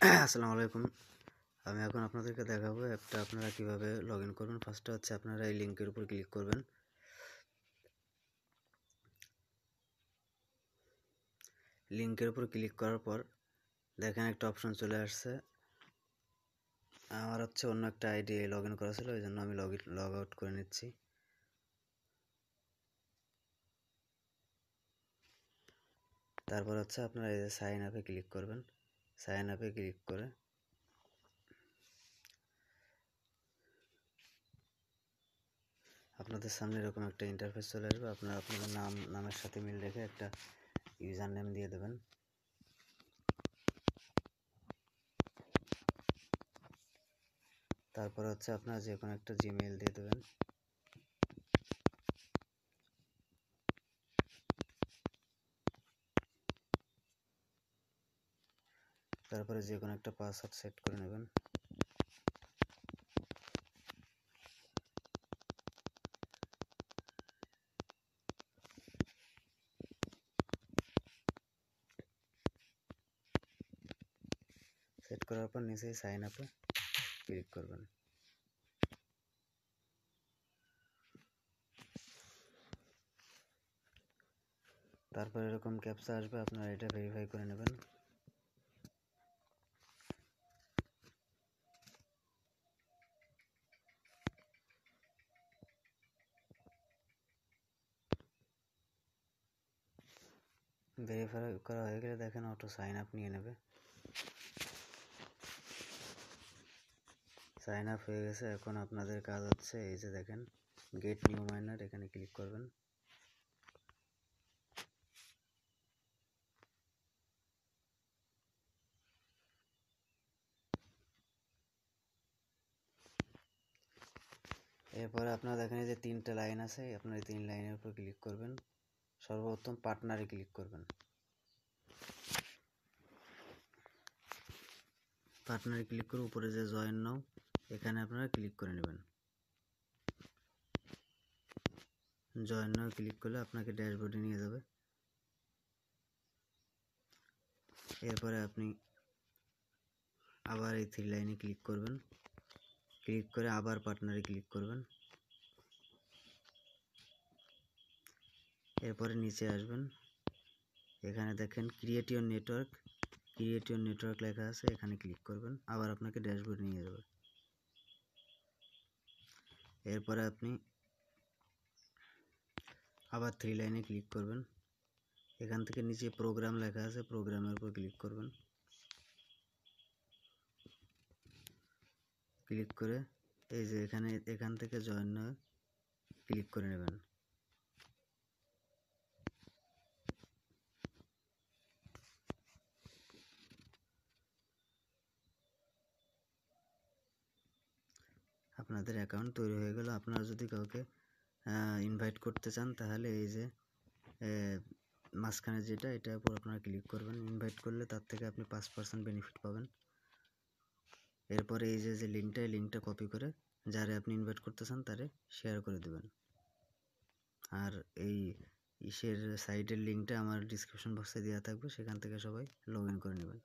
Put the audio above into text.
আসসালামু আলাইকুম। আমি এখন আপনাদেরকে দেখাবো অ্যাপটা আপনারা কিভাবে লগ ইন করবেন। ফার্স্টে হচ্ছে আপনারা এই লিঙ্কের উপর ক্লিক করবেন। লিঙ্কের উপর ক্লিক করার পর দেখেন একটা অপশন চলে আসছে। আমার হচ্ছে অন্য একটা আইডি লগ ইন করা ছিল, এই জন্য আমি লগ আউট করে নিচ্ছি। তারপর হচ্ছে আপনারা এই যে সাইন আপে ক্লিক করবেন। সাইন আপে ক্লিক করে আপনাদের সামনে এরকম একটা ইন্টারফেস চলে আসবে। আপনারা আপনাদের নামের সাথে মিল রেখে একটা ইউজার নেম দিয়ে দেবেন। তারপর হচ্ছে আপনারা যে কোনো একটা জিমেইল দিয়ে দেবেন। তারপরে যে কোনো একটা পাসওয়ার্ড সেট করে নেবেন। সেট করার পর নিচে সাইন আপে ক্লিক করবেন। তারপর এরকম ক্যাপচা আসবে, আপনারা এটা ভেরিফাই করে নেবেন। ভেরিফাই করা হয়ে গেলে দেখেন অটো সাইন আপ নিয়ে নেবে। সাইন আপ হয়ে গেছে। এখন আপনাদের কাজ হচ্ছে এই যে দেখেন গেট নিউ মাইনার, এখানে ক্লিক করবেন। এরপরে আপনারা দেখেন এই যে 3টে লাইন আছে, আপনারা এই 3 লাইনের উপর ক্লিক করবেন। সর্বপ্রথম পার্টনারে ক্লিক করবেন। পার্টনারে ক্লিক করে উপরে যে জয়েন নাও, এখানে আপনারা ক্লিক করে নেবেন। জয়েন নাও ক্লিক করলে আপনাকে ড্যাশবোর্ডে নিয়ে যাবে। এরপরে আপনি আবার এই 3 লাইনে ক্লিক করবেন। ক্লিক করে আবার পার্টনারে ক্লিক করবেন। এরপরে নিচে আসবেন, এখানে দেখেন ক্রিয়েট ইওর নেটওয়ার্ক লেখা আছে, এখানে ক্লিক করবেন। আবার আপনাকে ড্যাশবোর্ডে নিয়ে যাবে। এরপরে আপনি আবার 3 লাইনে ক্লিক করবেন। এখান থেকে নিচে প্রোগ্রাম লেখা আছে, প্রোগ্রামের উপর ক্লিক করবেন। ক্লিক করে এই যে এখান থেকে জয়েন নাও ক্লিক করে নেবেন। আপনাদের অ্যাকাউন্ট তৈরি হয়ে গেল। আপনারা যদি কাউকে ইনভাইট করতে চান তাহলে এই যে মাঝখানে যেটা, এটার উপর আপনারা ক্লিক করবেন। ইনভাইট করলে তার থেকে আপনি 5% বেনিফিট পাবেন। এরপরে এই যে লিঙ্কটা কপি করে যারে আপনি ইনভাইট করতে চান তারে শেয়ার করে দেবেন। আর এই সাইটের লিঙ্কটা আমার ডিসক্রিপশন বক্সে দেওয়া থাকবে, সেখান থেকে সবাই লগ ইন করে নেবেন।